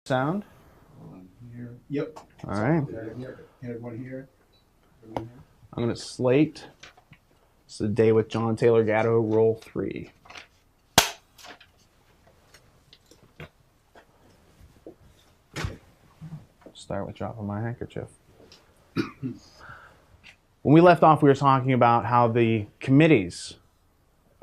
Sound? Here. Yep. All right. One here. I'm going to slate. It's the Day with John Taylor Gatto, roll 3. Start with dropping my handkerchief. When we left off, we were talking about how the committees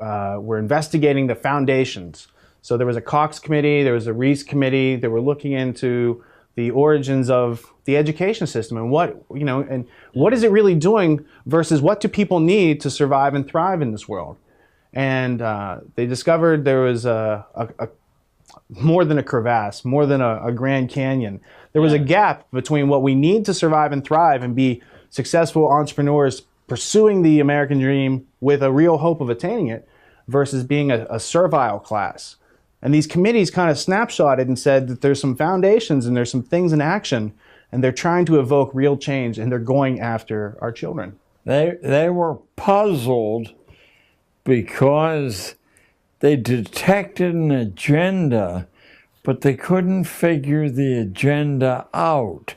were investigating the foundations. So there was a Cox committee, there was a Reese committee. They were looking into the origins of the education system and what is it really doing versus what do people need to survive and thrive in this world. And they discovered there was a more than a crevasse, more than a Grand Canyon. There was a gap between what we need to survive and thrive and be successful entrepreneurs pursuing the American dream with a real hope of attaining it versus being a servile class. And these committees kind of snapshotted and said that there's some foundations and there's some things in action, and they're trying to evoke real change, and they're going after our children. They were puzzled because they detected an agenda, but they couldn't figure the agenda out.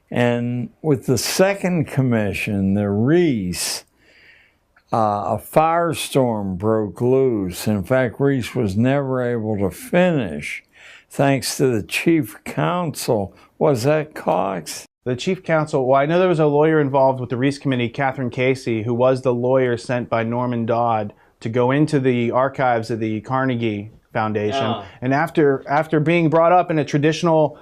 And with the second commission, the Reese, a firestorm broke loose. In fact, Reese was never able to finish thanks to the chief counsel. Was that Cox? The chief counsel, well, I know there was a lawyer involved with the Reese committee, Catherine Casey, who was the lawyer sent by Norman Dodd to go into the archives of the Carnegie Foundation. Yeah. And after being brought up in a traditional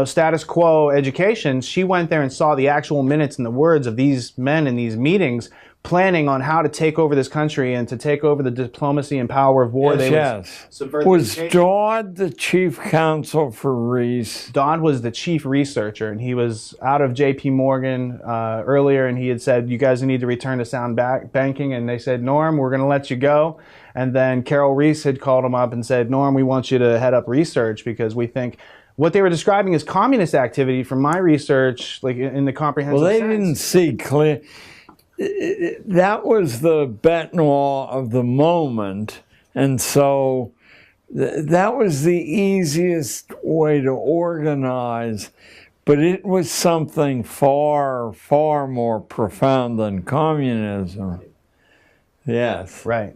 status quo education, she went there and saw the actual minutes and the words of these men in these meetings planning on how to take over this country and to take over the diplomacy and power of war. Was Dodd the chief counsel for Reese? Dodd was the chief researcher, and he was out of J.P. Morgan earlier, and he had said, you guys need to return to sound banking, and they said, Norm, we're going to let you go. And then Carol Reese had called him up and said, Norm, we want you to head up research because we think what they were describing as communist activity from my research, like in the comprehensive sense. Well, they didn't see clear. That was the bête noire of the moment, and so that was the easiest way to organize, but it was something far, far more profound than communism. Yes. Right.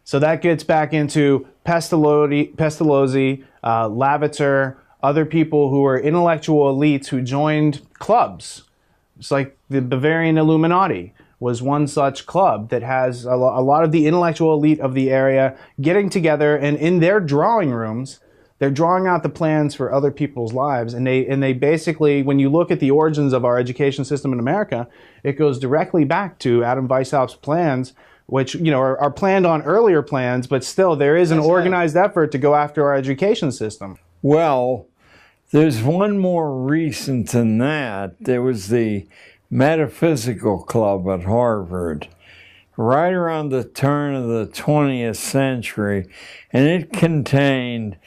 So that gets back into Pestalozzi, Lavater, other people who were intellectual elites who joined clubs. It's like the Bavarian Illuminati was one such club that has a lot of the intellectual elite of the area getting together, and in their drawing rooms, they're drawing out the plans for other people's lives. And they basically, when you look at the origins of our education system in America, it goes directly back to Adam Weishaupt's plans, which are planned on earlier plans, but still there is an organized effort to go after our education system. Well, there's one more recent than that. There was the Metaphysical Club at Harvard, right around the turn of the 20th century, and it contained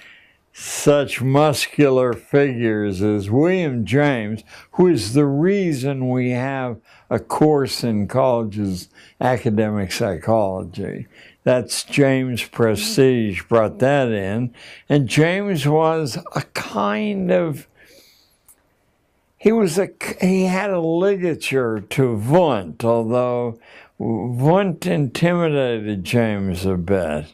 such muscular figures as William James, who is the reason we have a course in colleges, academic psychology. That's James Prestige brought that in, and James was a kind of, he had a ligature to Wundt, although Wundt intimidated James a bit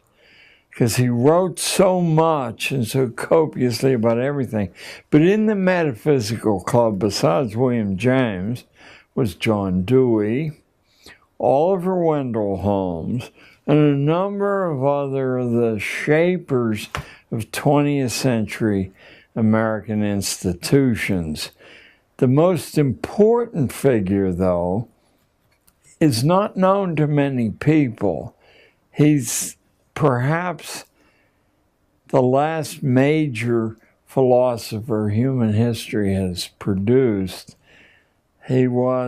because he wrote so much and so copiously about everything. But in the Metaphysical Club, besides William James, was John Dewey, Oliver Wendell Holmes, and a number of other the shapers of 20th century American institutions. The most important figure, though, is not known to many people. He's perhaps the last major philosopher human history has produced. It's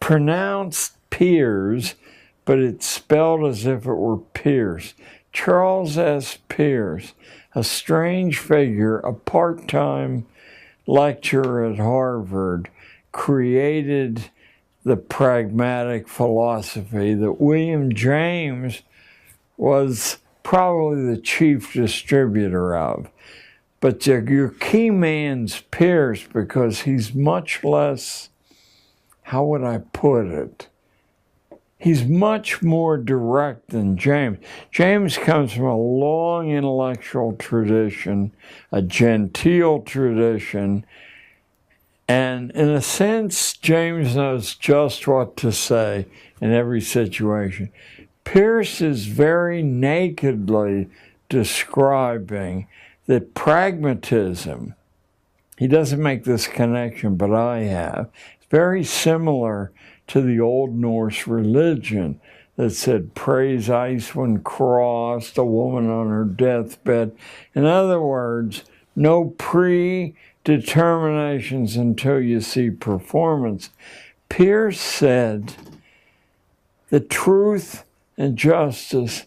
pronounced Peirce, but it's spelled as if it were Pierce. Charles S. Peirce, a strange figure, a part-time lecturer at Harvard, created the pragmatic philosophy that William James was probably the chief distributor of. But your key man's Pierce because he's much less, how would I put it? He's much more direct than James. James comes from a long intellectual tradition, a genteel tradition, and in a sense, James knows just what to say in every situation. Pierce is very nakedly describing that pragmatism, he doesn't make this connection, but I have, it's very similar to the Old Norse religion that said, praise ice when crossed, a woman on her deathbed. In other words, no predeterminations until you see performance. Pierce said, the truth and justice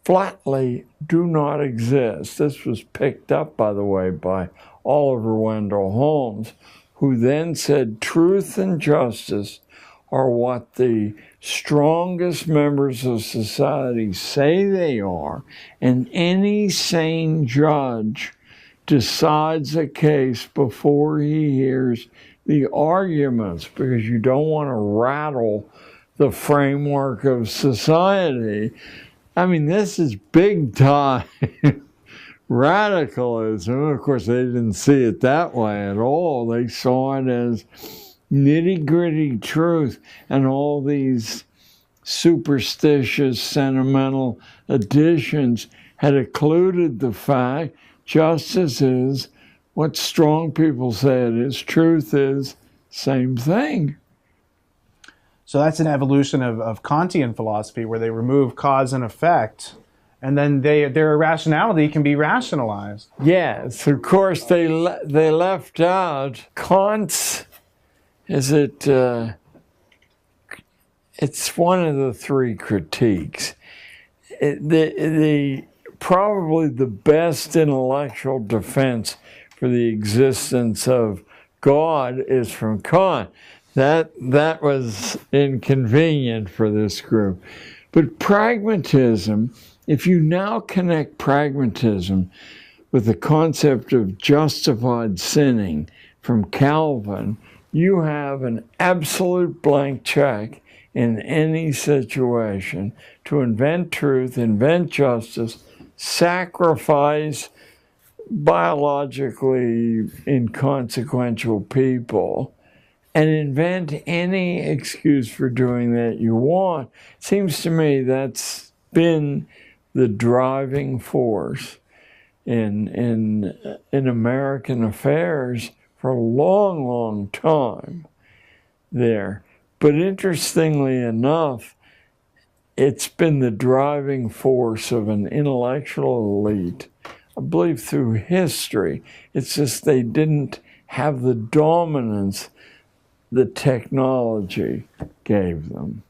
flatly do not exist. This was picked up, by the way, by Oliver Wendell Holmes, who then said truth and justice are what the strongest members of society say they are, and any sane judge decides a case before he hears the arguments, because you don't want to rattle the framework of society. I mean, this is big time radicalism. Of course, they didn't see it that way at all. They saw it as nitty-gritty truth, and all these superstitious, sentimental additions had occluded the fact justice is what strong people say it is, truth is, same thing. So that's an evolution of Kantian philosophy where they remove cause and effect, and then their irrationality can be rationalized. Yes, of course they left out Kant's, it's one of the three critiques. Probably the best intellectual defense for the existence of God is from Kant. That was inconvenient for this group. But pragmatism, if you now connect pragmatism with the concept of justified sinning from Calvin, you have an absolute blank check in any situation to invent truth, invent justice, sacrifice biologically inconsequential people, and invent any excuse for doing that you want. Seems to me that's been the driving force in American affairs for a long, long time there. But interestingly enough, it's been the driving force of an intellectual elite, I believe, through history. It's just they didn't have the dominance the technology gave them.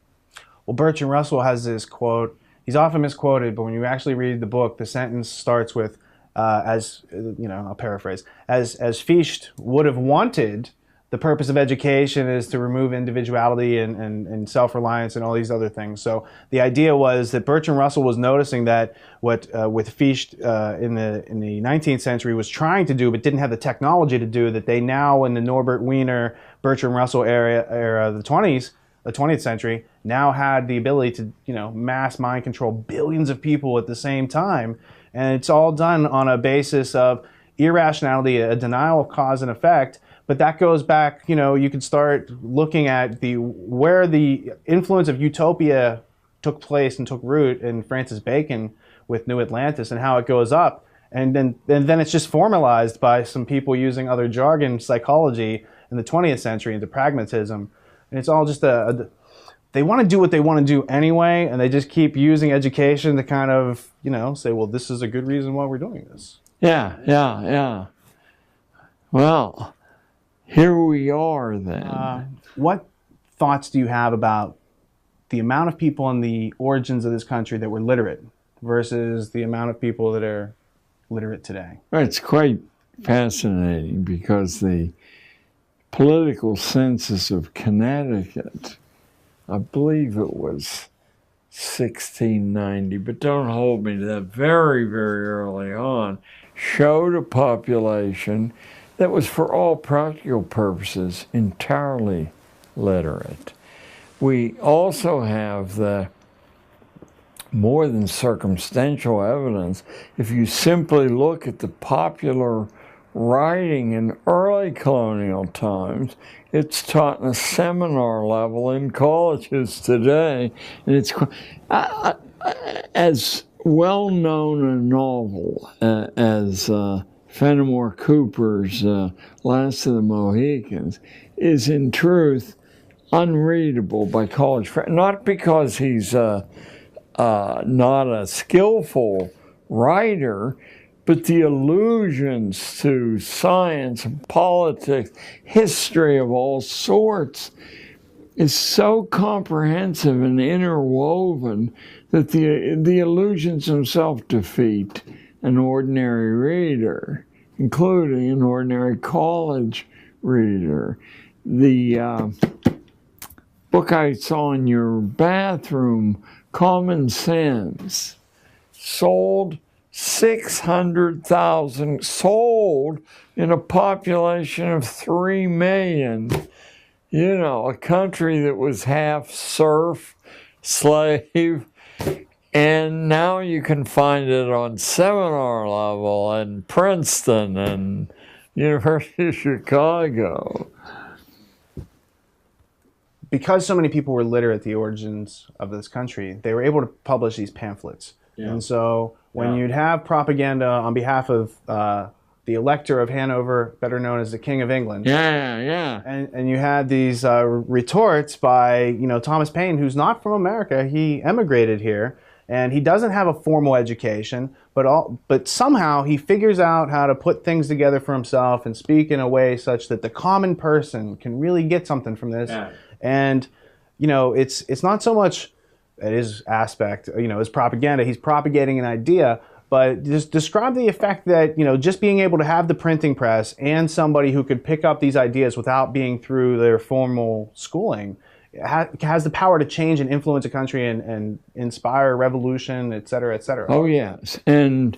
Well, Bertrand Russell has this quote. He's often misquoted, but when you actually read the book, the sentence starts with, I'll paraphrase, as Fichte would have wanted, the purpose of education is to remove individuality and self-reliance and all these other things. So the idea was that Bertrand Russell was noticing that what with Fichte in the 19th century was trying to do but didn't have the technology to do, that they now in the Norbert Wiener, Bertrand Russell era, the 20th century, now had the ability to mass mind control billions of people at the same time, and it's all done on a basis of irrationality, a denial of cause and effect. But that goes back, you can start looking at where the influence of utopia took place and took root in Francis Bacon with New Atlantis and how it goes up. And then it's just formalized by some people using other jargon, psychology in the 20th century into pragmatism. And it's all just they want to do what they want to do anyway, and they just keep using education to kind of, say, well, this is a good reason why we're doing this. Yeah. Well, here we are then. What thoughts do you have about the amount of people in the origins of this country that were literate versus the amount of people that are literate today? It's quite fascinating because the political census of Connecticut, I believe it was 1690, but don't hold me to that, very, very early on, showed a population that was, for all practical purposes, entirely literate. We also have the more than circumstantial evidence. If you simply look at the popular writing in early colonial times, it's taught in a seminar level in colleges today, and it's as well known a novel as Fenimore Cooper's Last of the Mohicans is in truth unreadable by college friends. Not because he's not a skillful writer, but the allusions to science and politics, history of all sorts, is so comprehensive and interwoven that the allusions themselves defeat an ordinary reader, including an ordinary college reader. The book I saw in your bathroom, Common Sense, sold 600,000, sold in a population of 3 million. You know, a country that was half serf, slave, and now you can find it on seminar level in Princeton and University of Chicago. Because so many people were literate at the origins of this country, they were able to publish these pamphlets. Yeah. And so when you'd have propaganda on behalf of the Elector of Hanover, better known as the King of England. And you had these retorts by, Thomas Paine, who's not from America. He emigrated here, and he doesn't have a formal education, but somehow he figures out how to put things together for himself and speak in a way such that the common person can really get something from this. Yeah. And, it's not so much his aspect, his propaganda. He's propagating an idea. But just describe the effect that, just being able to have the printing press and somebody who could pick up these ideas without being through their formal schooling has the power to change and influence a country and inspire revolution, et cetera, et cetera. Oh, yes. And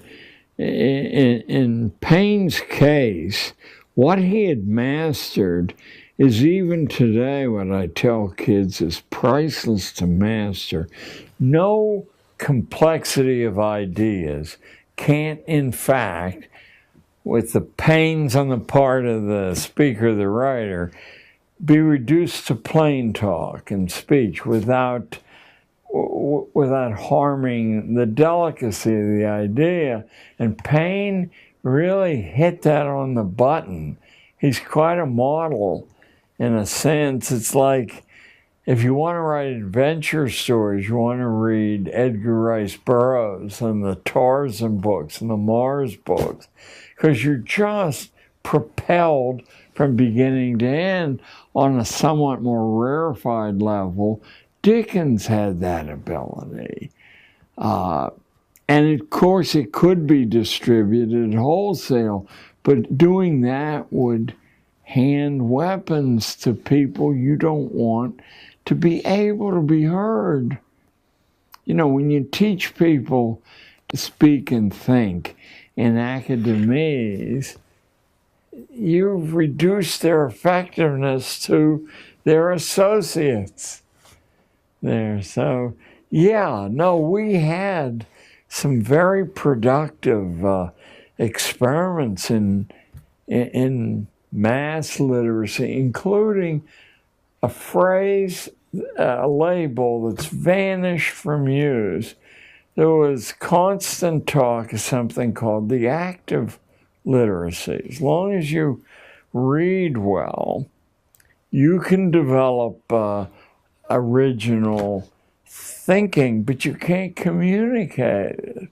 in Paine's case, what he had mastered is even today what I tell kids is priceless to master. No complexity of ideas can't, in fact, with the pains on the part of the speaker, the writer, be reduced to plain talk and speech without harming the delicacy of the idea. And Paine really hit that on the button. He's quite a model in a sense. It's like, if you want to write adventure stories, you want to read Edgar Rice Burroughs and the Tarzan books and the Mars books, because you're just propelled from beginning to end on a somewhat more rarefied level. Dickens had that ability. And of course, it could be distributed wholesale, but doing that would hand weapons to people you don't want to be able to be heard. When you teach people to speak and think in academies, you've reduced their effectiveness to their associates there. So, we had some very productive experiments in mass literacy, including a phrase, a label that's vanished from use. There was constant talk of something called the active literacy. As long as you read well, you can develop original thinking, but you can't communicate it.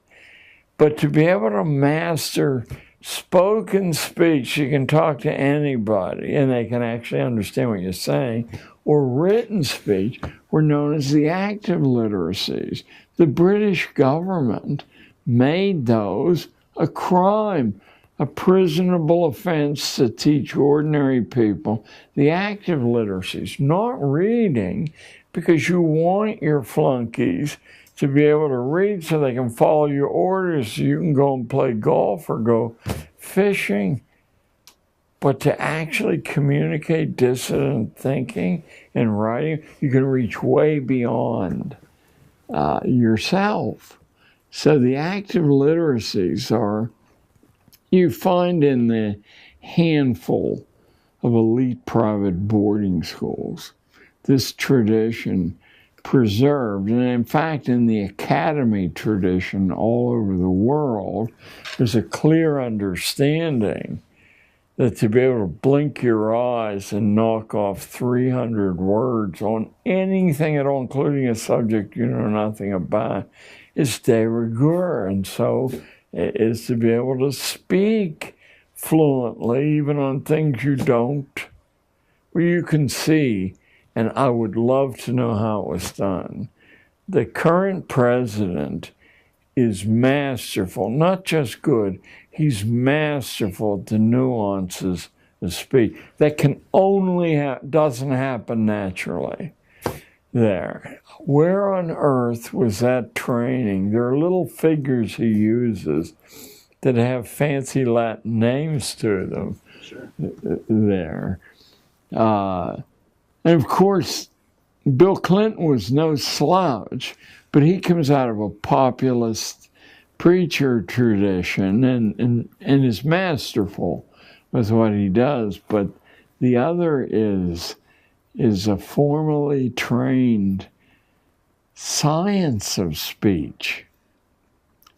But to be able to master spoken speech, you can talk to anybody and they can actually understand what you're saying, or written speech were known as the active literacies. The British government made those a crime, a prisonable offense to teach ordinary people the active literacies, not reading, because you want your flunkies to be able to read so they can follow your orders so you can go and play golf or go fishing. But to actually communicate dissident thinking and writing, you can reach way beyond yourself. So the active literacies are, you find in the handful of elite private boarding schools, this tradition preserved. And in fact, in the academy tradition all over the world, there's a clear understanding that to be able to blink your eyes and knock off 300 words on anything at all, including a subject you know nothing about, is de rigueur. And so it is to be able to speak fluently, even on things you don't, where you can see, and I would love to know how it was done. The current president is masterful, not just good, he's masterful at the nuances of speech. That can only doesn't happen naturally there. Where on earth was that training? There are little figures he uses that have fancy Latin names to them. Sure. There. And of course, Bill Clinton was no slouch, but he comes out of a populist preacher tradition and is masterful with what he does. But the other is a formally trained science of speech.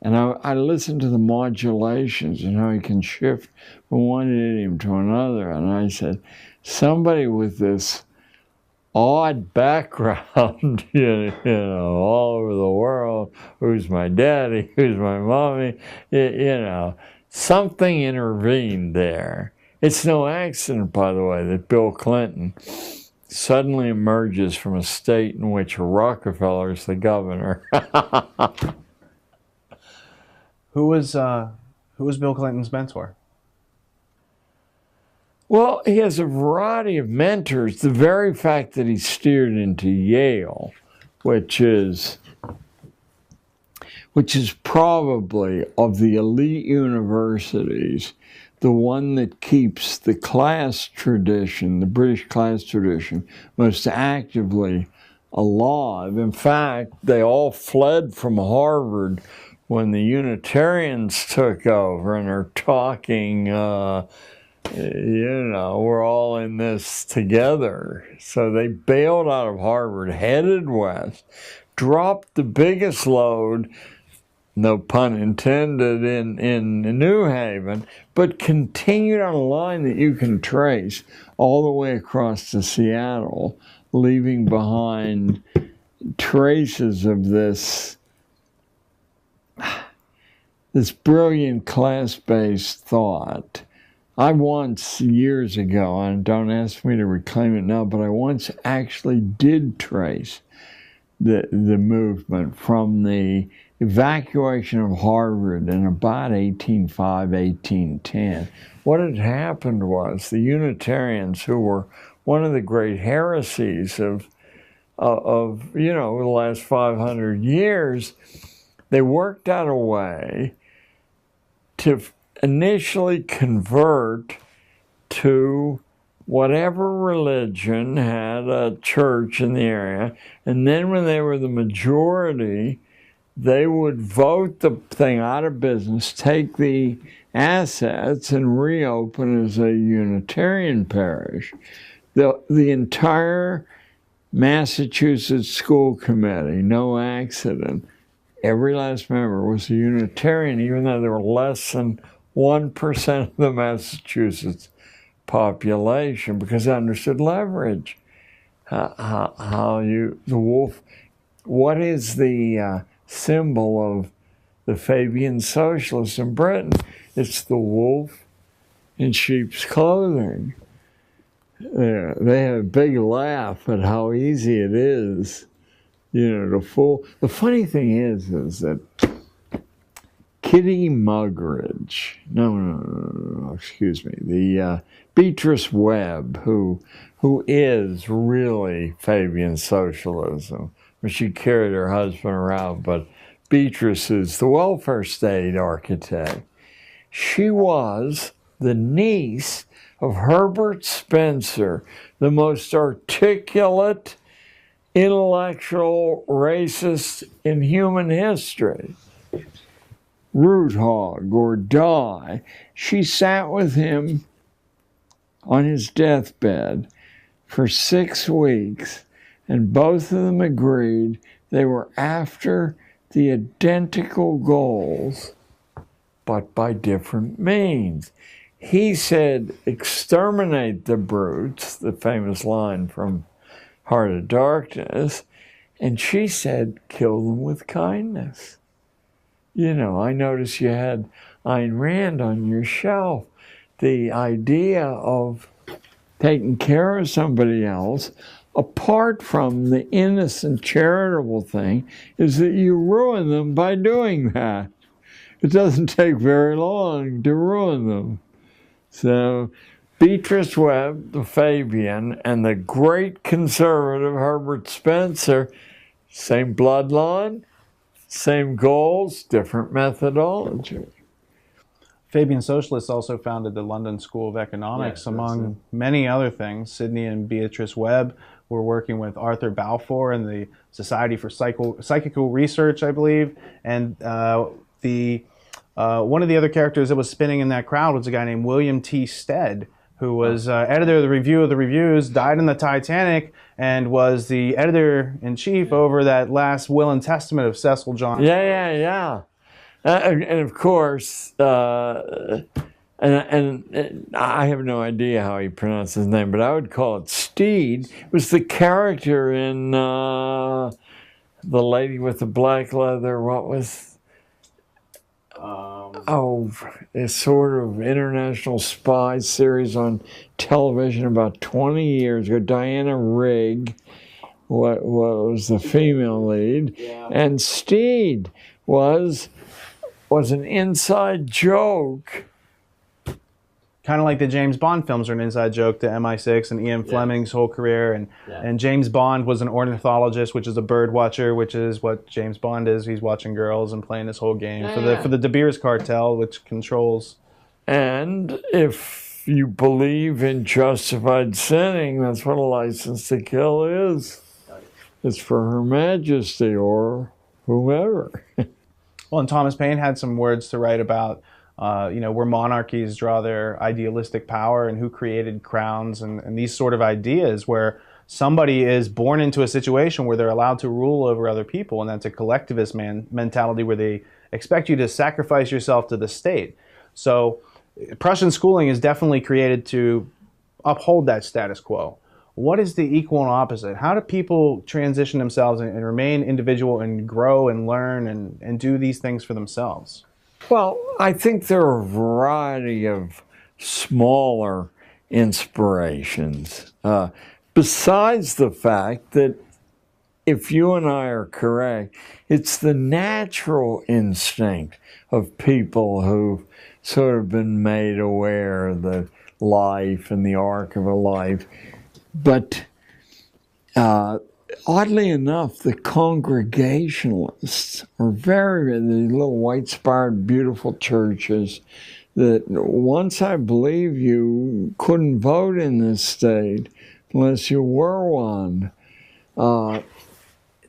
And I listened to the modulations and how he can shift from one idiom to another. And I said, somebody with this odd background, you know, all over the world, who's my daddy, who's my mommy, you know, something intervened there. It's no accident, by the way, that Bill Clinton suddenly emerges from a state in which Rockefeller is the governor. Who was Bill Clinton's mentor? Well, he has a variety of mentors. The very fact that he steered into Yale, which is probably of the elite universities, the one that keeps the class tradition, the British class tradition, most actively alive. In fact, they all fled from Harvard when the Unitarians took over and are talking, you know, we're all in this together. So they bailed out of Harvard, headed west, dropped the biggest load, no pun intended, in New Haven, but continued on a line that you can trace all the way across to Seattle, leaving behind traces of this brilliant class-based thought. I once, years ago, and don't ask me to reclaim it now, but I once actually did trace the movement from the evacuation of Harvard in about 1805, 1810. What had happened was the Unitarians, who were one of the great heresies of you know, the last 500 years, they worked out a way to initially convert to whatever religion had a church in the area, and then when they were the majority, they would vote the thing out of business, take the assets, and reopen as a Unitarian parish. The entire Massachusetts school committee, no accident, every last member was a Unitarian, even though there were less than 1% of the Massachusetts population, because they understood leverage. How the wolf, what is the symbol of the Fabian socialists in Britain? It's the wolf in sheep's clothing. They have a big laugh at how easy it is, you know, to fool. The funny thing is that Kitty Muggeridge, no, excuse me, the Beatrice Webb, who is really Fabian socialism, but she carried her husband around. But Beatrice is the welfare state architect. She was the niece of Herbert Spencer, the most articulate, intellectual racist in human history. Root hog or die. She sat with him on his deathbed for 6 weeks, and both of them agreed they were after the identical goals, but by different means. He said, exterminate the brutes, the famous line from Heart of Darkness, and she said, kill them with kindness. You know, I noticed you had Ayn Rand on your shelf. The idea of taking care of somebody else, apart from the innocent charitable thing, is that you ruin them by doing that. It doesn't take very long to ruin them. So Beatrice Webb, the Fabian, and the great conservative Herbert Spencer, same bloodline, same goals, different methodology. Fabian socialists also founded the London School of Economics, yes, among many other things. Sidney and Beatrice Webb were working with Arthur Balfour and the Society for Psychical Research, I believe. And one of the other characters that was spinning in that crowd was a guy named William T. Stead, who was editor of the Review of the Reviews, died in the Titanic, and was the editor-in-chief over that last will and testament of Cecil John. Yeah. And of course, and I have no idea how he pronounced his name, but I would call it Steed. It was the character in The Lady with the Black Leather. What was? A sort of international spy series on television about 20 years ago. Diana Rigg was the female lead, yeah. And Steed was an inside joke. Kind of like the James Bond films are an inside joke to MI6 and Ian Fleming's whole career. And James Bond was an ornithologist, which is a bird watcher, which is what James Bond is. He's watching girls and playing this whole game for the De Beers cartel, which controls. And if you believe in justified sinning, that's what a license to kill is. It's for Her Majesty or whomever. Well, and Thomas Paine had some words to write about, where monarchies draw their idealistic power and who created crowns and these sort of ideas where somebody is born into a situation where they're allowed to rule over other people, and that's a collectivist mentality where they expect you to sacrifice yourself to the state. So Prussian schooling is definitely created to uphold that status quo. What is the equal and opposite? How do people transition themselves and remain individual and grow and learn and do these things for themselves? Well, I think there are a variety of smaller inspirations. Besides the fact that if you and I are correct, it's the natural instinct of people who've sort of been made aware of the life and the arc of a life. But oddly enough, the Congregationalists are the little white-spired, beautiful churches that once I believe you couldn't vote in this state unless you were one.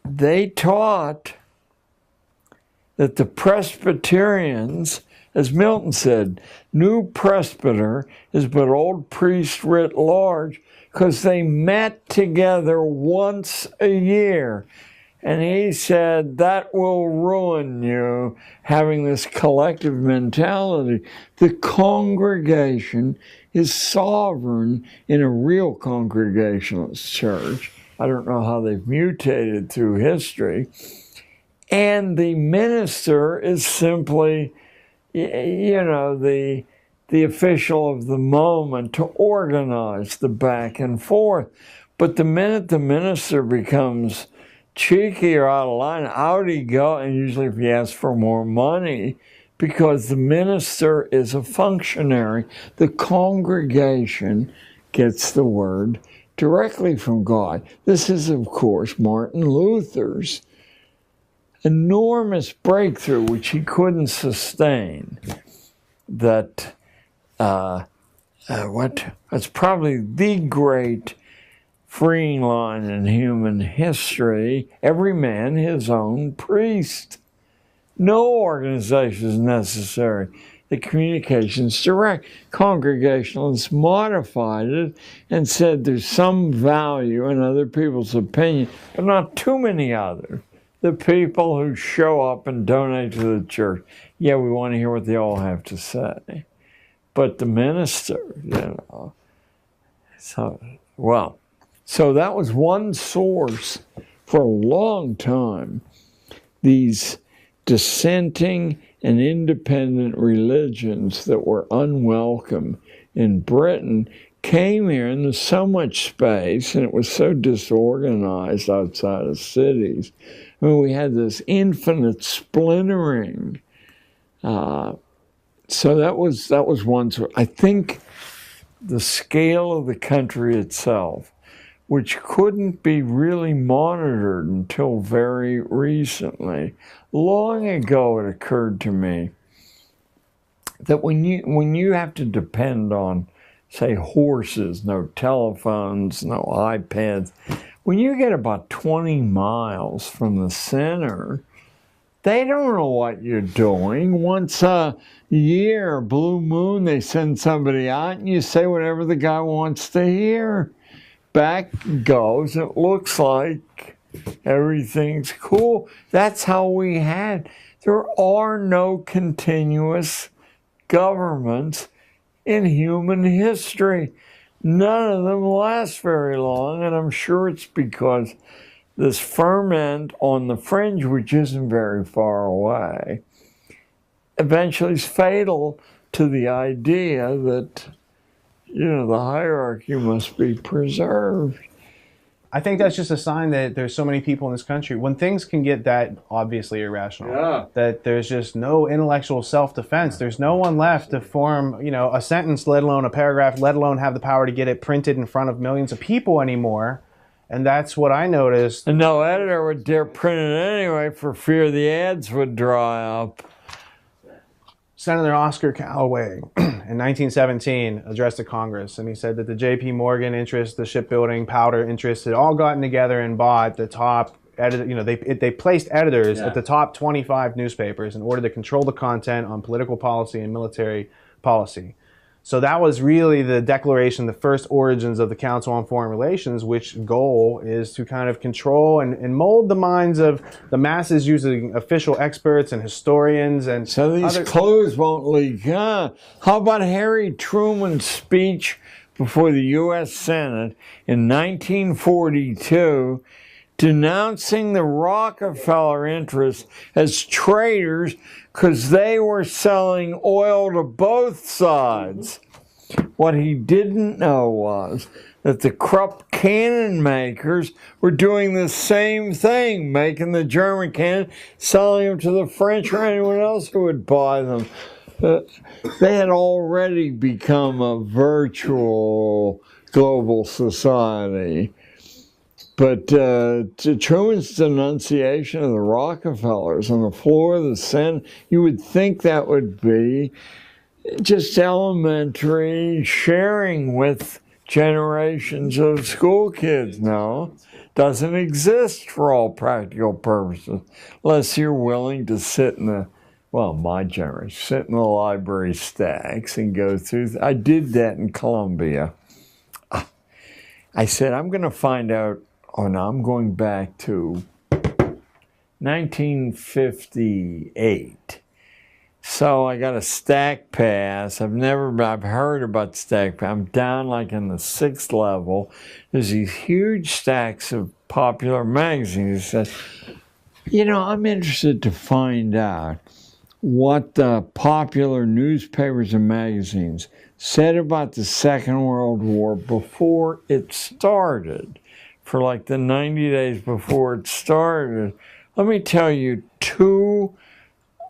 They taught that the Presbyterians, as Milton said, new presbyter is but old priest writ large, because they met together once a year. And he said, that will ruin you, having this collective mentality. The congregation is sovereign in a real Congregationalist church. I don't know how they've mutated through history. And the minister is simply, the official of the moment to organize the back and forth. But the minute the minister becomes cheeky or out of line, out he goes, and usually if he asks for more money, because the minister is a functionary, the congregation gets the word directly from God. This is, of course, Martin Luther's enormous breakthrough, which he couldn't sustain. That's probably the great freeing line in human history. Every man his own priest. No organization is necessary. The communication's direct. Congregationalists modified it and said there's some value in other people's opinion, but not too many others. The people who show up and donate to the church, yeah, we want to hear what they all have to say. But the minister, So that was one source for a long time. These dissenting and independent religions that were unwelcome in Britain came here, and there's so much space, and it was so disorganized outside of cities. I mean, we had this infinite splintering. So that was one sort. I think the scale of the country itself, which couldn't be really monitored until very recently. Long ago, it occurred to me that when you have to depend on, say, horses, no telephones, no iPads, when you get about 20 miles from the center, they don't know what you're doing. Once a year, blue moon, they send somebody out and you say whatever the guy wants to hear. Back goes, it looks like everything's cool. That's how we had. There are no continuous governments in human history. None of them last very long, and I'm sure it's because this ferment on the fringe, which isn't very far away, eventually is fatal to the idea that, the hierarchy must be preserved. I think that's just a sign that there's so many people in this country. When things can get that obviously irrational, that there's just no intellectual self-defense. There's no one left to form, a sentence, let alone a paragraph, let alone have the power to get it printed in front of millions of people anymore. And that's what I noticed. And no editor would dare print it anyway for fear the ads would dry up. Senator Oscar Callaway in 1917 addressed the Congress, and he said that the J.P. Morgan interests, the shipbuilding, powder interests, had all gotten together and bought the top editor. They placed editors at the top 25 newspapers in order to control the content on political policy and military policy. So that was really the declaration, the first origins of the Council on Foreign Relations, which goal is to kind of control and mold the minds of the masses using official experts and historians. And so these clues won't leak. How about Harry Truman's speech before the U.S. Senate in 1942, denouncing the Rockefeller interests as traitors because they were selling oil to both sides. What he didn't know was that the Krupp cannon makers were doing the same thing, making the German cannon, selling them to the French or anyone else who would buy them. They had already become a virtual global society. But Truman's denunciation of the Rockefellers on the floor of the Senate, you would think that would be just elementary sharing with generations of school kids. No, doesn't exist for all practical purposes, unless you're willing to sit in my generation, sit in the library stacks and go through. I did that in Columbia. I said, I'm going to find out. Oh, no, I'm going back to 1958. So I got a stack pass. I've heard about stack pass. I'm down like in the 6th level. There's these huge stacks of popular magazines. He says, I'm interested to find out what the popular newspapers and magazines said about the Second World War before it started. For like the 90 days before it started. Let me tell you, to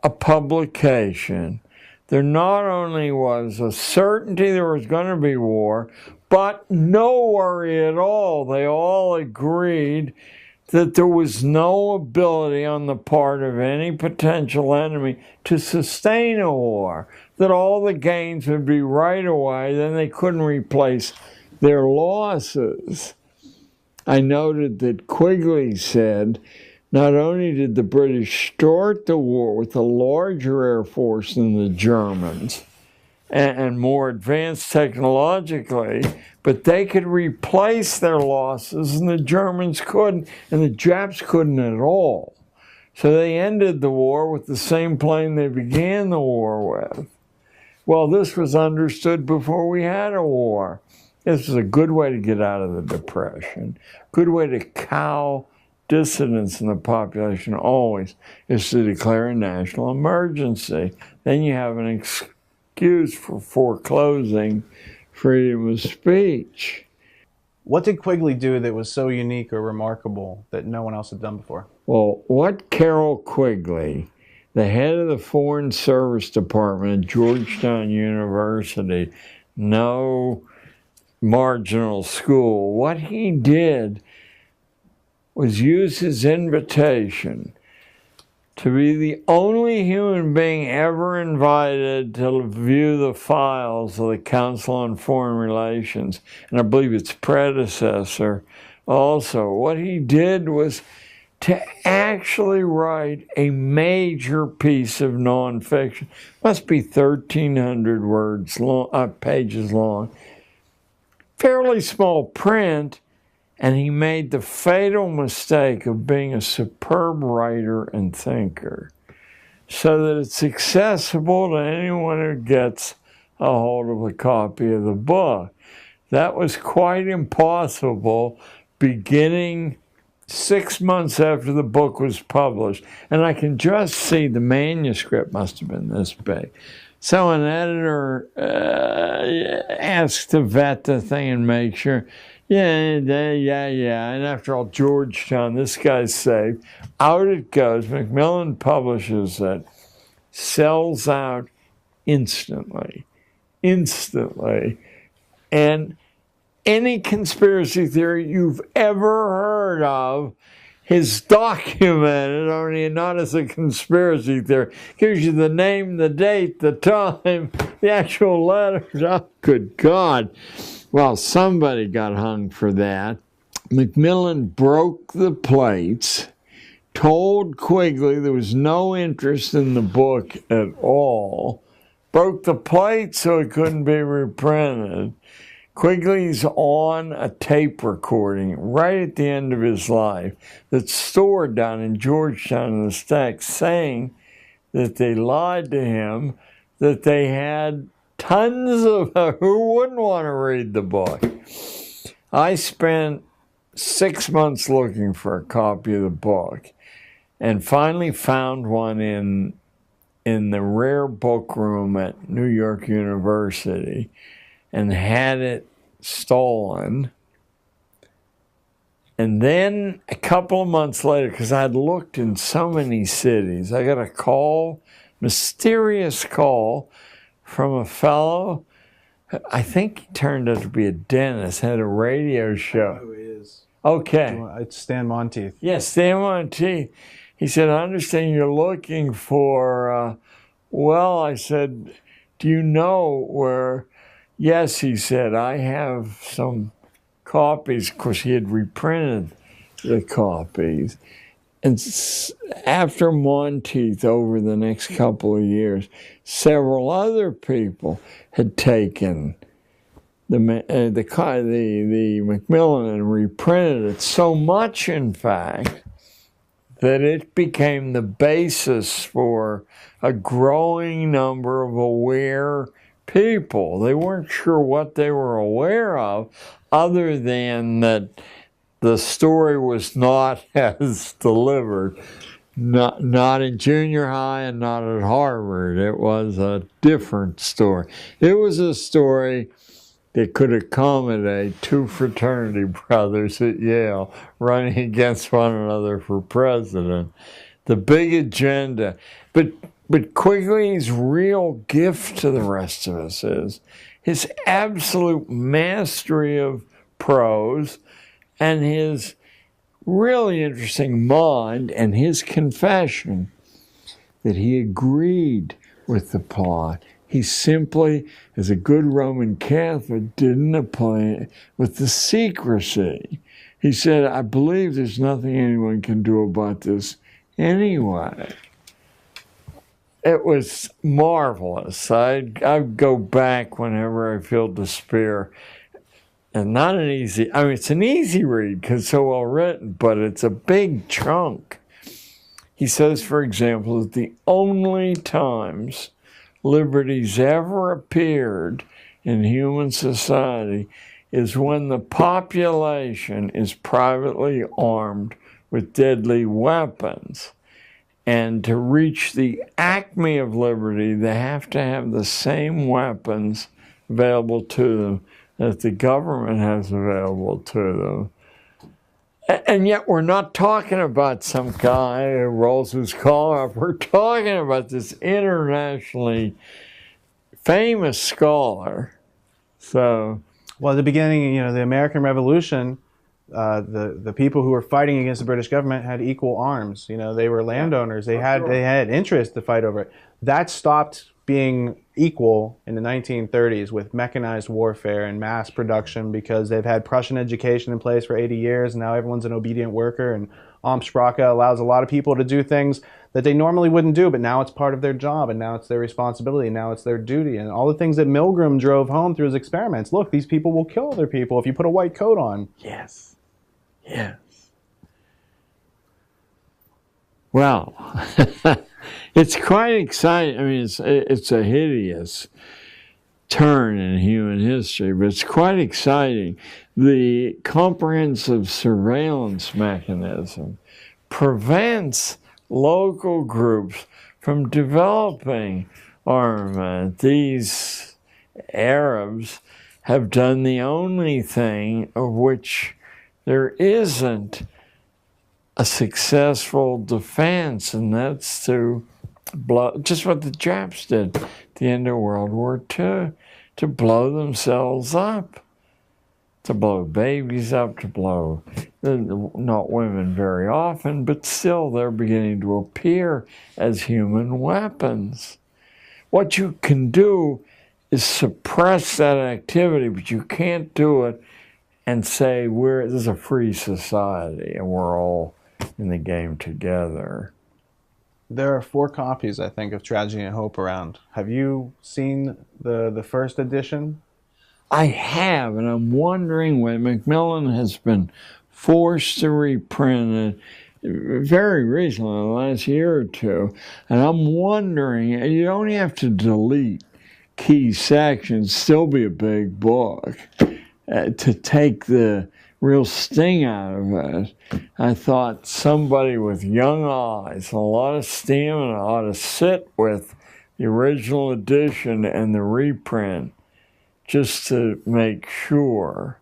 a publication, there not only was a certainty there was going to be war, But no worry at all. They all agreed that there was no ability on the part of any potential enemy to sustain a war, that all the gains would be right away, then they couldn't replace their losses. I noted that Quigley said, not only did the British start the war with a larger air force than the Germans, and more advanced technologically, but they could replace their losses and the Germans couldn't, and the Japs couldn't at all. So they ended the war with the same plane they began the war with. Well, this was understood before we had a war. This was a good way to get out of the Depression, good way to cow dissidents in the population always is to declare a national emergency. Then you have an excuse for foreclosing freedom of speech. What did Quigley do that was so unique or remarkable that no one else had done before? Well, what Carroll Quigley, the head of the Foreign Service Department at Georgetown University, no marginal school, what he did was use his invitation to be the only human being ever invited to view the files of the Council on Foreign Relations, and I believe its predecessor also. What he did was to actually write a major piece of nonfiction. Must be 1,300 words long, pages long. Fairly small print, and he made the fatal mistake of being a superb writer and thinker, so that it's accessible to anyone who gets a hold of a copy of the book. That was quite impossible beginning 6 months after the book was published. And I can just see the manuscript must have been this big. So an editor asked to vet the thing and make sure, yeah. And after all, Georgetown, this guy's safe. Out it goes. Macmillan publishes it, sells out instantly. And any conspiracy theory you've ever heard of is documented, only not as a conspiracy theory. Gives you the name, the date, the time, the actual letters. Oh, good God. Well, somebody got hung for that. Macmillan broke the plates, told Quigley there was no interest in the book at all, broke the plates so it couldn't be reprinted. Quigley's on a tape recording right at the end of his life that's stored down in Georgetown in the stacks, saying that they lied to him, that they had tons of who wouldn't want to read the book. I spent 6 months looking for a copy of the book and finally found one in the rare book room at New York University and had it stolen. And then a couple of months later, because I'd looked in so many cities, I got a call, mysterious call, from a fellow, I think he turned out to be a dentist, had a radio show. Who is? Okay. It's Stan Monteith. Yes, Stan Monteith. He said, I understand you're looking for, well, I said, do you know where? Yes, he said, I have some copies. Of course, he had reprinted the copies. And after Monteith, over the next couple of years, several other people had taken the Macmillan and reprinted it, so much, in fact, that it became the basis for a growing number of aware people. They weren't sure what they were aware of, other than that the story was not as delivered, not in junior high and not at Harvard. It was a different story. It was a story that could accommodate two fraternity brothers at Yale running against one another for president. The big agenda. But Quigley's real gift to the rest of us is his absolute mastery of prose and his really interesting mind and his confession that he agreed with the plot. He simply, as a good Roman Catholic, didn't apply with the secrecy. He said, I believe there's nothing anyone can do about this anyway. It was marvelous. I'd go back whenever I feel despair. And not an easy, I mean, it's an easy read because it's so well written, but it's a big chunk. He says, for example, that the only times liberty's ever appeared in human society is when the population is privately armed with deadly weapons. And to reach the acme of liberty, they have to have the same weapons available to them that the government has available to them. And yet we're not talking about some guy who rolls his collar up. We're talking about this internationally famous scholar. So, well, at the beginning, the American Revolution, the people who were fighting against the British government had equal arms. They were landowners. They had interest to fight over it. That stopped being equal in the 1930s with mechanized warfare and mass production because they've had Prussian education in place for 80 years, and now everyone's an obedient worker, and Amtssprache allows a lot of people to do things that they normally wouldn't do, but now it's part of their job, and now it's their responsibility, and now it's their duty, and all the things that Milgram drove home through his experiments. Look, these people will kill other people if you put a white coat on. Yes. Yes. Well, it's quite exciting. I mean, it's a hideous turn in human history, but it's quite exciting. The comprehensive surveillance mechanism prevents local groups from developing armament. These Arabs have done the only thing of which there isn't a successful defense, and that's to blow, just what the Japs did at the end of World War II, to blow themselves up, to blow babies up, to blow, not women very often, but still they're beginning to appear as human weapons. What you can do is suppress that activity, but you can't do it and say, this is a free society and we're all in the game together. There are 4 copies, I think, of Tragedy and Hope around. Have you seen the first edition? I have, and I'm wondering when Macmillan has been forced to reprint it very recently, in the last year or two, and I'm wondering, you only have to delete key sections, still be a big book, to take the real sting out of it. I thought somebody with young eyes and a lot of stamina ought to sit with the original edition and the reprint just to make sure.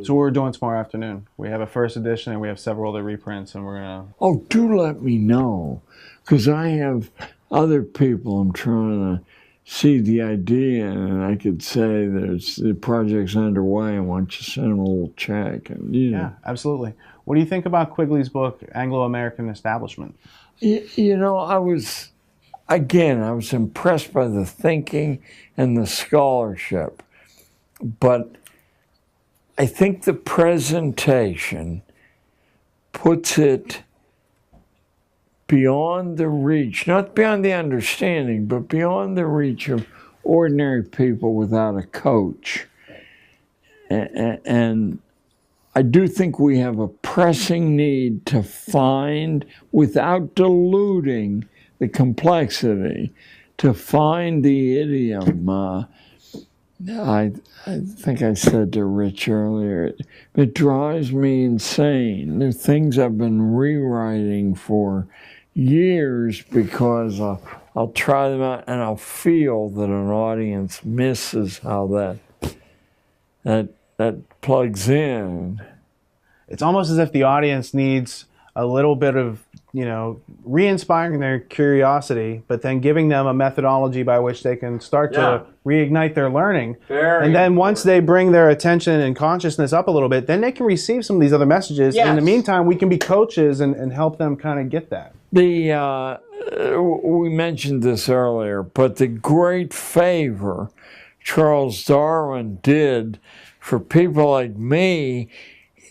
So we're doing tomorrow afternoon. We have a first edition and we have several other reprints, and we're going to... Oh, do let me know, because I have other people I'm trying to see the idea, and I could say the project's underway, and why don't you send them a little check? And, Yeah, absolutely. What do you think about Quigley's book, Anglo-American Establishment? I was impressed by the thinking and the scholarship, but I think the presentation puts it beyond the reach, not beyond the understanding, but beyond the reach of ordinary people without a coach. And I do think we have a pressing need to find, without diluting the complexity, to find the idiom. I think I said to Rich earlier, it drives me insane. There are things I've been rewriting for years because I'll try them out and I'll feel that an audience misses how that plugs in. It's almost as if the audience needs a little bit of re-inspiring their curiosity, but then giving them a methodology by which they can start to reignite their learning. And then once they bring their attention and consciousness up a little bit, then they can receive some of these other messages. In the meantime, we can be coaches and help them kind of get that. We mentioned this earlier, but the great favor Charles Darwin did for people like me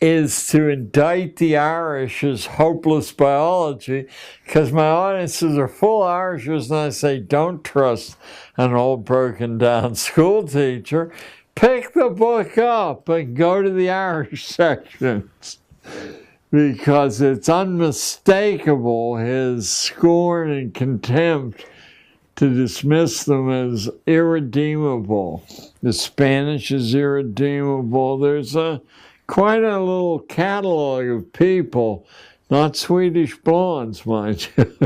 is to indict the Irish as hopeless biology, because my audiences are full of Irishers, and I say, don't trust an old broken down school teacher. Pick the book up and go to the Irish sections, because it's unmistakable, his scorn and contempt to dismiss them as irredeemable. The Spanish is irredeemable. There's quite a little catalog of people, not Swedish blondes, mind you.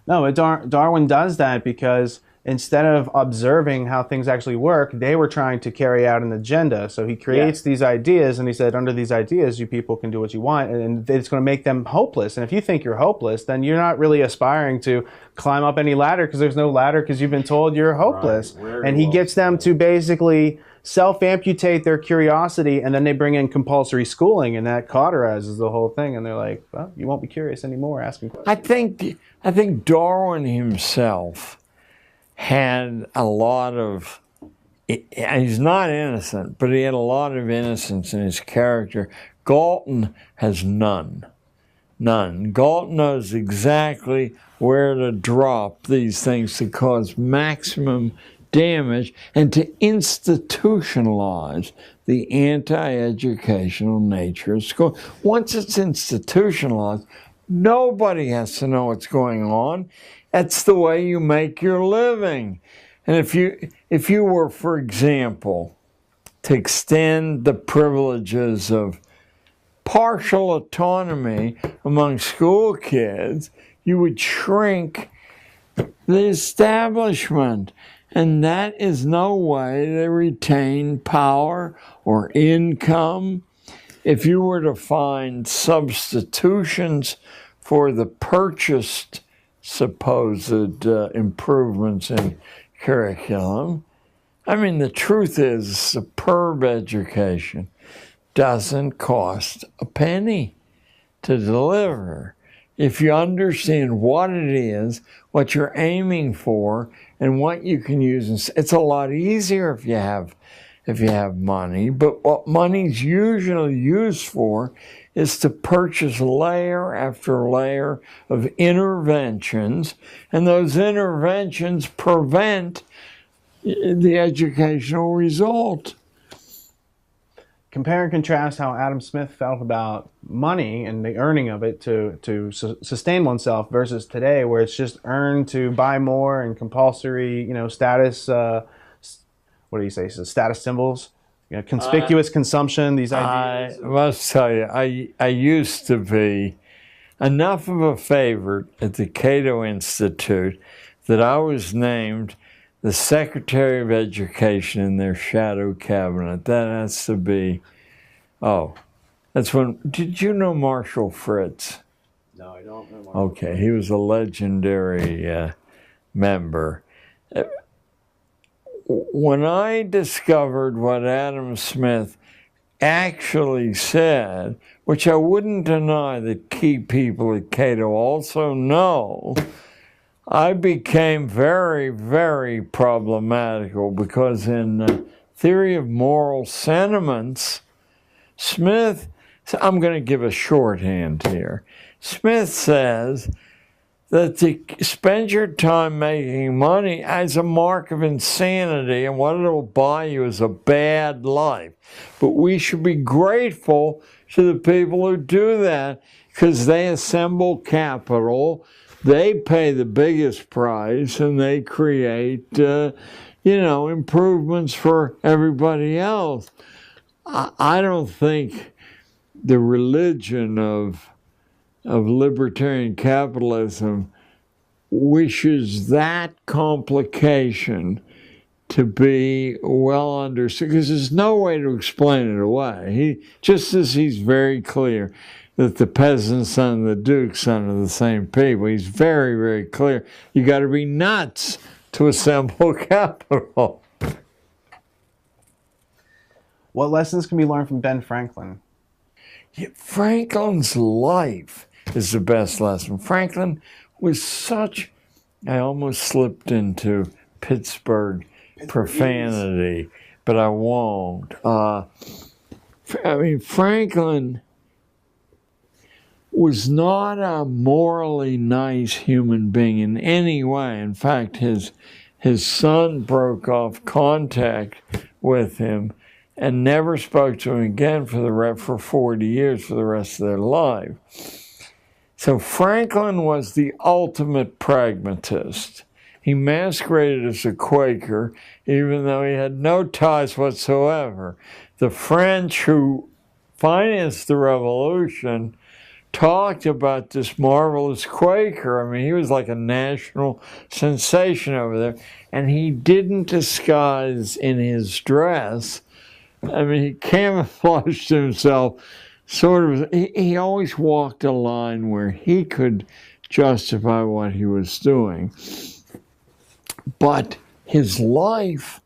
No, but Darwin does that because instead of observing how things actually work, they were trying to carry out an agenda. So he creates these ideas, and he said, under these ideas, you people can do what you want, and it's going to make them hopeless. And if you think you're hopeless, then you're not really aspiring to climb up any ladder, because there's no ladder because you've been told you're hopeless. Right. And he gets them to basically self-amputate their curiosity, and then they bring in compulsory schooling, and that cauterizes the whole thing. And they're like, well, you won't be curious anymore asking questions. I think Darwin himself had a lot of, he's not innocent, but he had a lot of innocence in his character. Galton has none. None. Galton knows exactly where to drop these things to cause maximum damage and to institutionalize the anti-educational nature of school. Once it's institutionalized, nobody has to know what's going on. That's the way you make your living. And if you were, for example, to extend the privileges of partial autonomy among school kids, you would shrink the establishment. And that is no way to retain power or income. If you were to find substitutions for the purchased supposed improvements in curriculum, I mean, the truth is, superb education doesn't cost a penny to deliver. If you understand what it is, what you're aiming for, and what you can use, it's a lot easier if you have money. But what money's usually used for is to purchase layer after layer of interventions, and those interventions prevent the educational result. Compare and contrast how Adam Smith felt about money and the earning of it to sustain oneself versus today, where it's just earned to buy more and compulsory, status, what do you say, status symbols, conspicuous consumption, these ideas. I must tell you, I used to be enough of a favorite at the Cato Institute that I was named the Secretary of Education in their shadow cabinet. That has to be, that's when, did you know Marshall Fritz? No, I don't know Marshall. Okay, he was a legendary member. When I discovered what Adam Smith actually said, which I wouldn't deny that key people at Cato also know, I became very, very problematical, because in Theory of Moral Sentiments, Smith, I'm going to give a shorthand here. Smith says that to spend your time making money as a mark of insanity, and what it'll buy you is a bad life. But we should be grateful to the people who do that, because they assemble capital, they pay the biggest price, and they create, improvements for everybody else. I don't think the religion of libertarian capitalism wishes that complication to be well understood, because there's no way to explain it away. Just as he's very clear, that the peasant's son and the duke's son are the same people. He's very, very clear. You got to be nuts to assemble capital. What lessons can be learned from Ben Franklin? Yeah, Franklin's life is the best lesson. Franklin was such, I almost slipped into Pittsburgh profanity, but I won't. Franklin was not a morally nice human being in any way. In fact, his son broke off contact with him and never spoke to him again for 40 years, for the rest of their life. So Franklin was the ultimate pragmatist. He masqueraded as a Quaker, even though he had no ties whatsoever. The French who financed the revolution talked about this marvelous Quaker. I mean, he was like a national sensation over there. And he didn't disguise in his dress. I mean, he camouflaged himself sort of. He always walked a line where he could justify what he was doing. But his life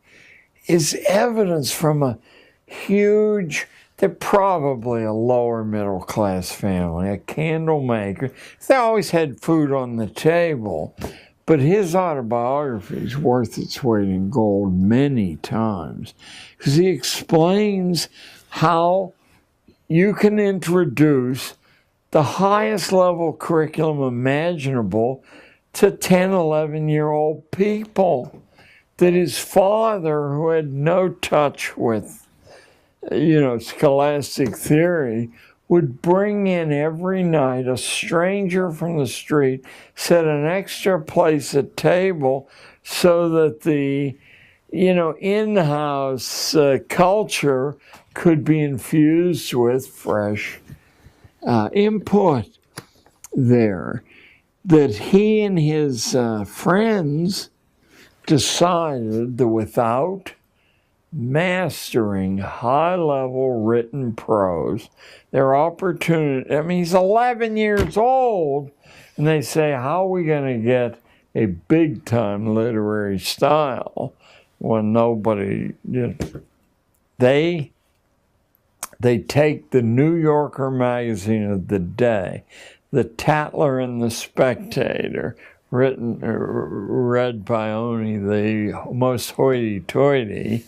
is evidence from a huge, they're probably a lower middle class family, a candle maker. They always had food on the table. But his autobiography is worth its weight in gold many times, because he explains how you can introduce the highest level curriculum imaginable to 10, 11-year-old people. That his father, who had no touch with, scholastic theory, would bring in every night a stranger from the street, set an extra place at table so that the, in-house culture could be infused with fresh input there. That he and his friends decided that without mastering high-level written prose, their opportunity, he's 11 years old, and they say, how are we going to get a big-time literary style when nobody, They take the New Yorker magazine of the day, the Tatler and the Spectator, read by only the most hoity-toity,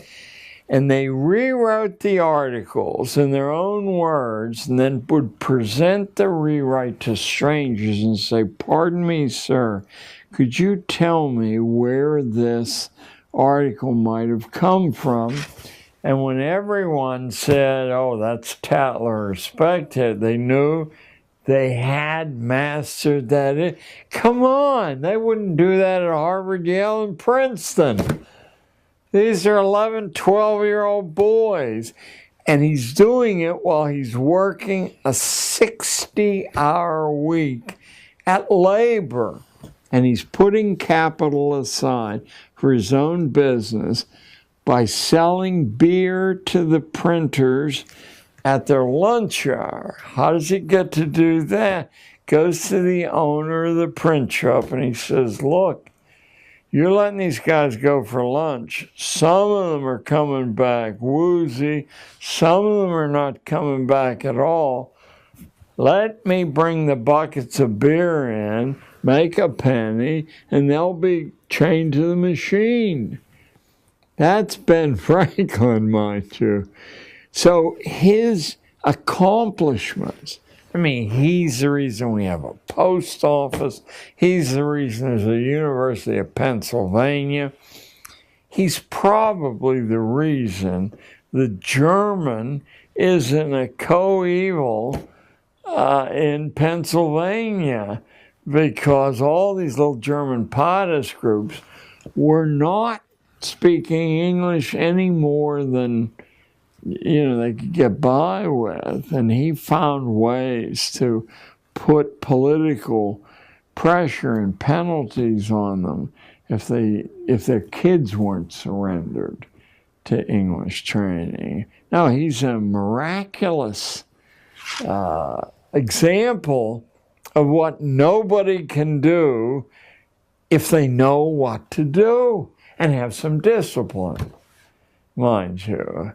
and they rewrote the articles in their own words and then would present the rewrite to strangers and say, pardon me, sir, could you tell me where this article might have come from? And when everyone said, oh, that's Tatler or Spectator, they knew they had mastered that. Come on, they wouldn't do that at Harvard, Yale, and Princeton. These are 11, 12-year-old boys. And he's doing it while he's working a 60-hour week at labor. And he's putting capital aside for his own business by selling beer to the printers at their lunch hour. How does he get to do that? Goes to the owner of the print shop and he says, look, you're letting these guys go for lunch. Some of them are coming back woozy. Some of them are not coming back at all. Let me bring the buckets of beer in, make a penny, and they'll be chained to the machine. That's Ben Franklin, mind you. So his accomplishments, he's the reason we have a post office. He's the reason there's a University of Pennsylvania. He's probably the reason the German isn't a coeval in Pennsylvania, because all these little German pietist groups were not speaking English any more than they could get by with, and he found ways to put political pressure and penalties on them if their kids weren't surrendered to English training. No, he's a miraculous example of what nobody can do if they know what to do and have some discipline, mind you.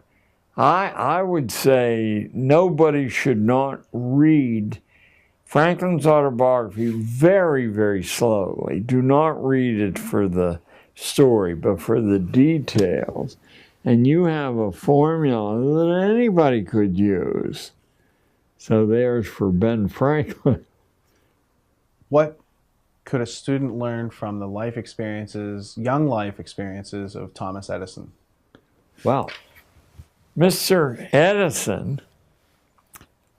I would say nobody should not read Franklin's autobiography very, very slowly. Do not read it for the story, but for the details. And you have a formula that anybody could use. So there's for Ben Franklin. What could a student learn from the life experiences, young life experiences of Thomas Edison? Well, Mr. Edison,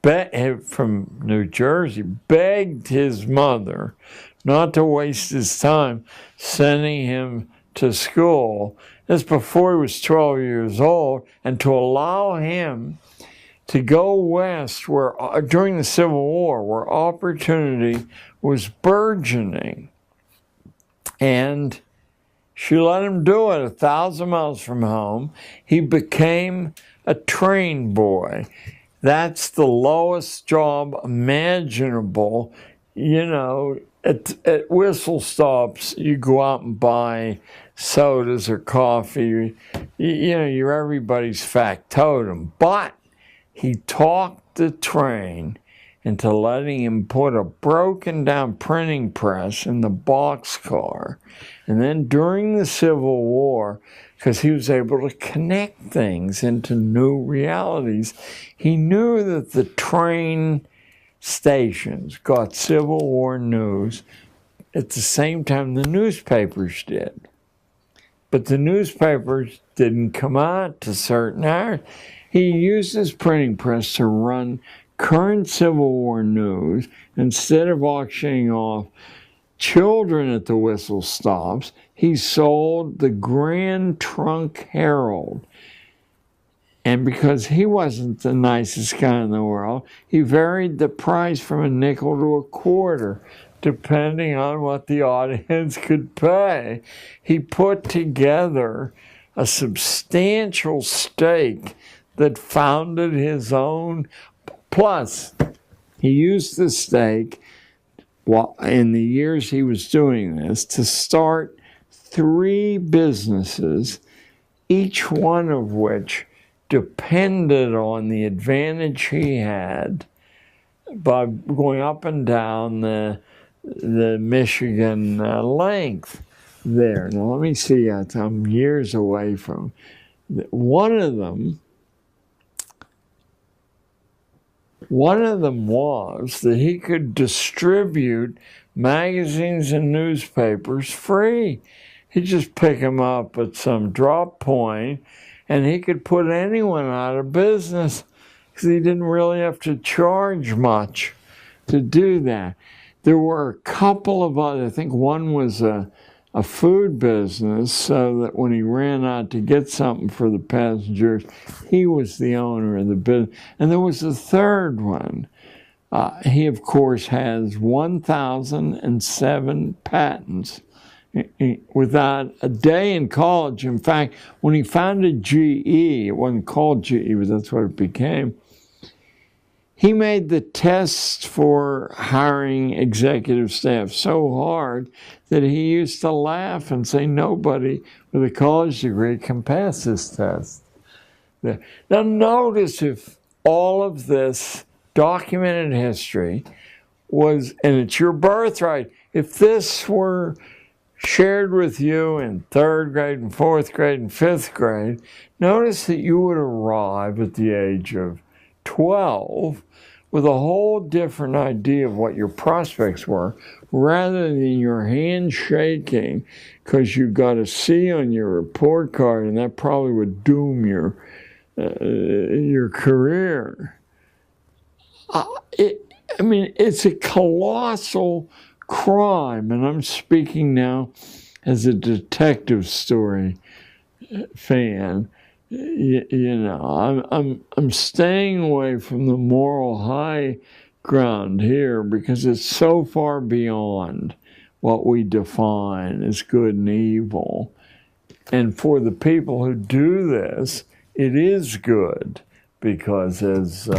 from New Jersey, begged his mother not to waste his time sending him to school. This before he was 12 years old, and to allow him to go west where during the Civil War, where opportunity was burgeoning. And she let him do it 1,000 miles from home. He became a train boy. That's the lowest job imaginable. You know, at whistle stops, you go out and buy sodas or coffee. You know, you're everybody's factotum. But he talked the train into letting him put a broken down printing press in the boxcar. And then during the Civil War, because he was able to connect things into new realities, he knew that the train stations got Civil War news at the same time the newspapers did. But the newspapers didn't come out to certain hours. He used his printing press to run current Civil War news instead of auctioning off children at the whistle stops. He sold the Grand Trunk Herald. And because he wasn't the nicest guy in the world, he varied the price from a nickel to a quarter, depending on what the audience could pay. He put together a substantial stake that founded his own. Plus, he used the stake in the years he was doing this to start 3 businesses, each one of which depended on the advantage he had by going up and down the Michigan length there. Now, let me see. I'm years away from one of them. One of them was that he could distribute magazines and newspapers free. He'd just pick them up at some drop point, and he could put anyone out of business because he didn't really have to charge much to do that. There were a couple of other, I think one was a food business, so that when he ran out to get something for the passengers, he was the owner of the business. And there was a third one. He, of course, has 1,007 patents without a day in college. In fact, when he founded GE, it wasn't called GE, but that's what it became, he made the tests for hiring executive staff so hard that he used to laugh and say nobody with a college degree can pass this test. Now notice if all of this documented history was, and it's your birthright, if this were shared with you in 3rd grade and 4th grade and 5th grade, notice that you would arrive at the age of 12 with a whole different idea of what your prospects were, rather than your hand shaking because you got a C on your report card, and that probably would doom your career. It's a colossal crime, and I'm speaking now as a detective story fan. I'm staying away from the moral high ground here because it's so far beyond what we define as good and evil. And for the people who do this, it is good because, as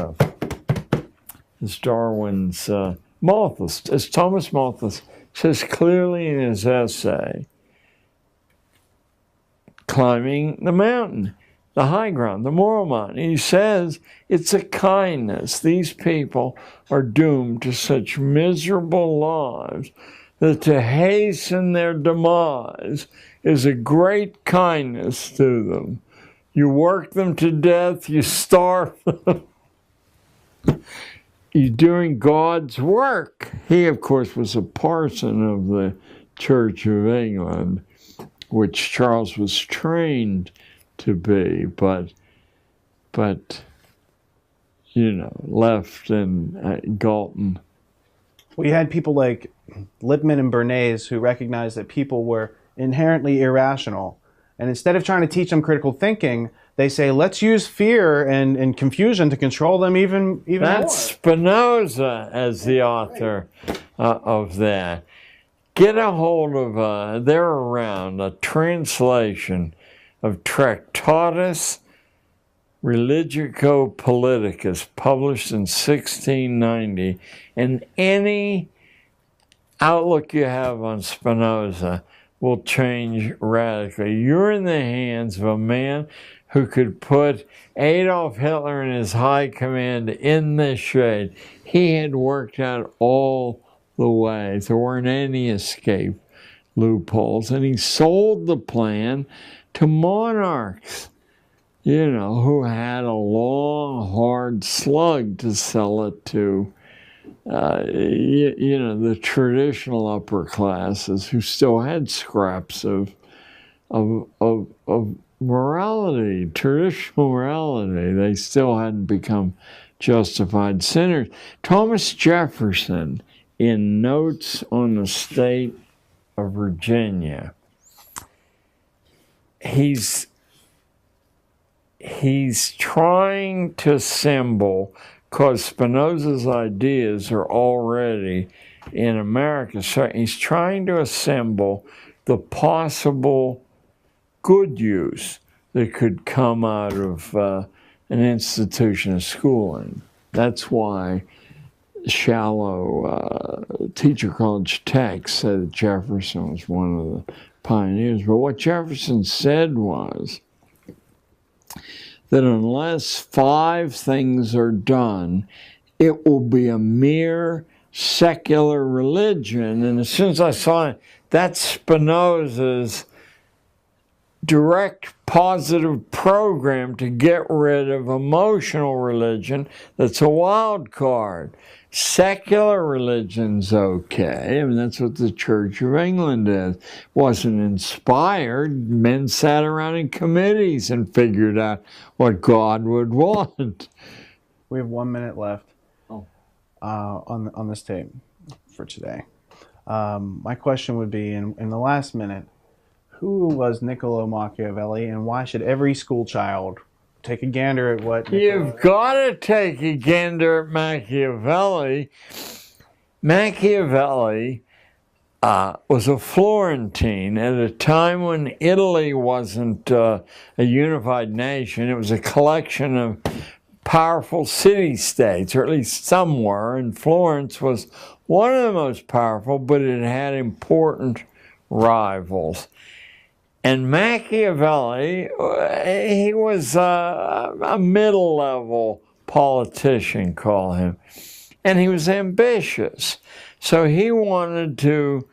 as Darwin's Malthus, as Thomas Malthus says clearly in his essay, Climbing the Mountain, the high ground, the moral mountain. He says it's a kindness. These people are doomed to such miserable lives that to hasten their demise is a great kindness to them. You work them to death, you starve them. You're doing God's work. He, of course, was a parson of the Church of England, which Charles was trained to be, but you know, left in Galton. We had people like Lippmann and Bernays who recognized that people were inherently irrational. And instead of trying to teach them critical thinking, they say, let's use fear and confusion to control them even more. That's Spinoza as the author of that. Get a hold of, they're around, a translation of Tractatus Religico Politicus, published in 1690. And any outlook you have on Spinoza will change radically. You're in the hands of a man who could put Adolf Hitler and his high command in the shade. He had worked out all the ways. There weren't any escape loopholes. And he sold the plan to monarchs, you know, who had a long, hard slug to sell it to, you know, the traditional upper classes who still had scraps of morality, traditional morality. They still hadn't become justified sinners. Thomas Jefferson, in Notes on the State of Virginia, he's trying to assemble, because Spinoza's ideas are already in America, so he's trying to assemble the possible good use that could come out of an institution of schooling. That's why shallow teacher college texts said that Jefferson was one of the pioneers. But what Jefferson said was that unless 5 things are done, it will be a mere secular religion. And as soon as I saw it, that's Spinoza's direct positive program to get rid of emotional religion. That's a wild card. Secular religion's okay. I mean, that's what the Church of England is. Wasn't inspired. Men sat around in committees and figured out what God would want. We have 1 minute left on this tape for today. My question would be, in the last minute, who was Niccolo Machiavelli, and why should every school child take a gander at what You've got to take a gander at Machiavelli. Machiavelli was a Florentine at a time when Italy wasn't a unified nation. It was a collection of powerful city-states, or at least some were, and Florence was one of the most powerful, but it had important rivals. And Machiavelli, he was a middle-level politician, call him. And he was ambitious. So he wanted to,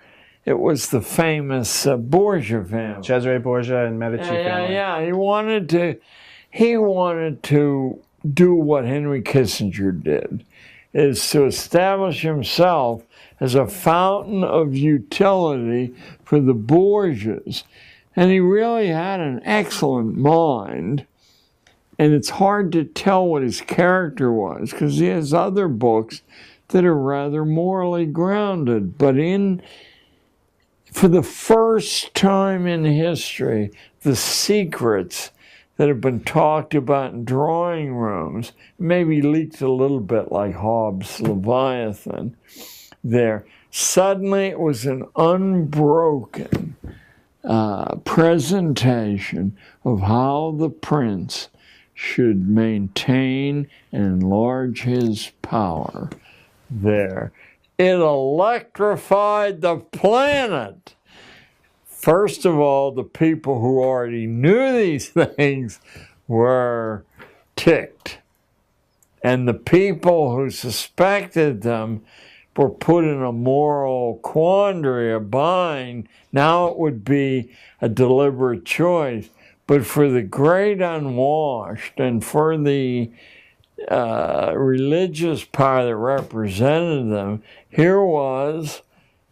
it was the famous Borgia family. Cesare Borgia and Medici family. Yeah, he wanted to do what Henry Kissinger did, is to establish himself as a fountain of utility for the Borgias. And he really had an excellent mind. And it's hard to tell what his character was, because he has other books that are rather morally grounded. But for the first time in history, the secrets that have been talked about in drawing rooms, maybe leaked a little bit like Hobbes' Leviathan there. Suddenly it was an unbroken presentation of how the prince should maintain and enlarge his power there. It electrified the planet. First of all, the people who already knew these things were ticked. And the people who suspected them were put in a moral quandary, a bind. Now it would be a deliberate choice. But for the great unwashed and for the religious power that represented them, here was,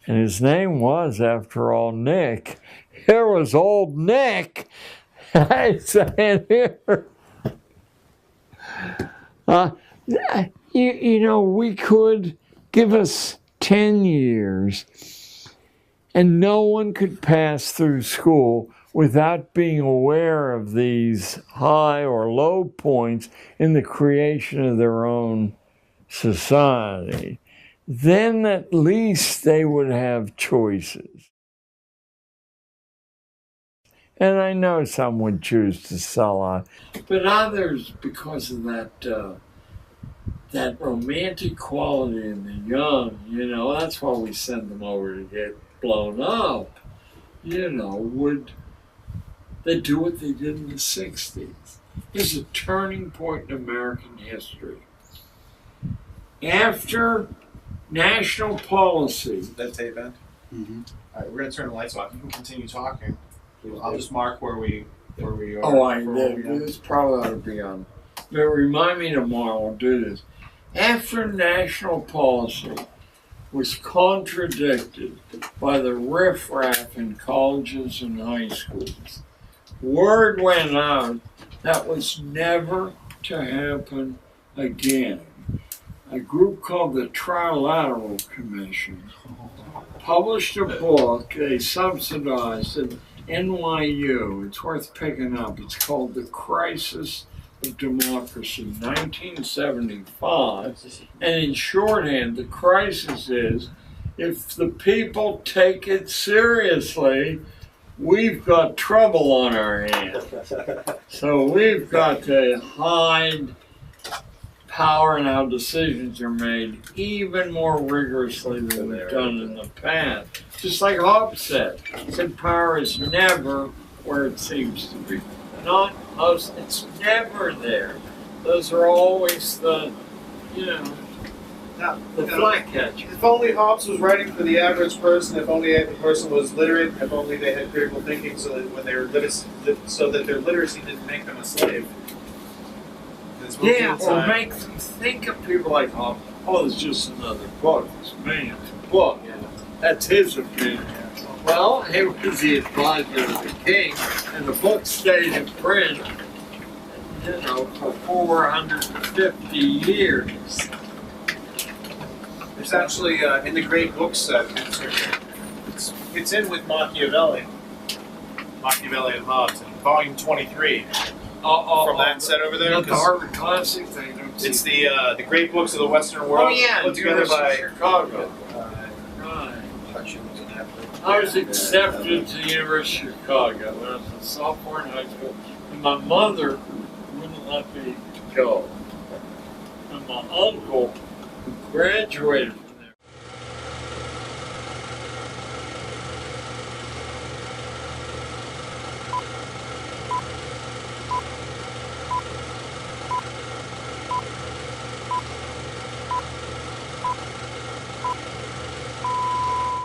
and his name was, after all, Nick. Here was old Nick saying here, you know, we could give us 10 years and no one could pass through school without being aware of these high or low points in the creation of their own society. Then at least they would have choices. And I know some would choose to sell out, but others, because of that romantic quality in the young, you know, that's why we send them over to get blown up, you know, they do what they did in the 60s. It's a turning point in American history. After national policy. That tape end? Mm-hmm. All right, we're going to turn the lights off. You can continue talking. I'll just mark where we are. Oh, I did. This probably ought to be on. But remind me tomorrow, I'll do this. After national policy was contradicted by the riffraff in colleges and high schools, word went out that was never to happen again. A group called the Trilateral Commission published a book they subsidized at NYU. It's worth picking up. It's called The Crisis of Democracy, 1975. And in shorthand, the crisis is, if the people take it seriously, we've got trouble on our hands. So we've got to hide power and how decisions are made even more rigorously than we've done in the past. Just like Hobbes said power is never where it seems to be. Not us, it's never there. Those are always the, you know, the flag catcher. If only Hobbes was writing for the average person, if only the person was literate, if only they had critical thinking so that when they were so that their literacy didn't make them a slave. Yeah, or make them think of people like Hobbes. Oh, it's just another book. It's man's book. Yeah. That's his opinion. Well, he was the advisor of the king, and the book stayed in print, you know, for 450 years. There's actually, in the great books it's in with Machiavelli and Hobbes, in volume 23. From that set over there. Not the Harvard Classic thing. It's the great books of the Western world. Oh yeah, put together by Chicago. Right. I was accepted to the University of Chicago when I was a sophomore in high school, and my mother wouldn't let me go. And my uncle, who graduated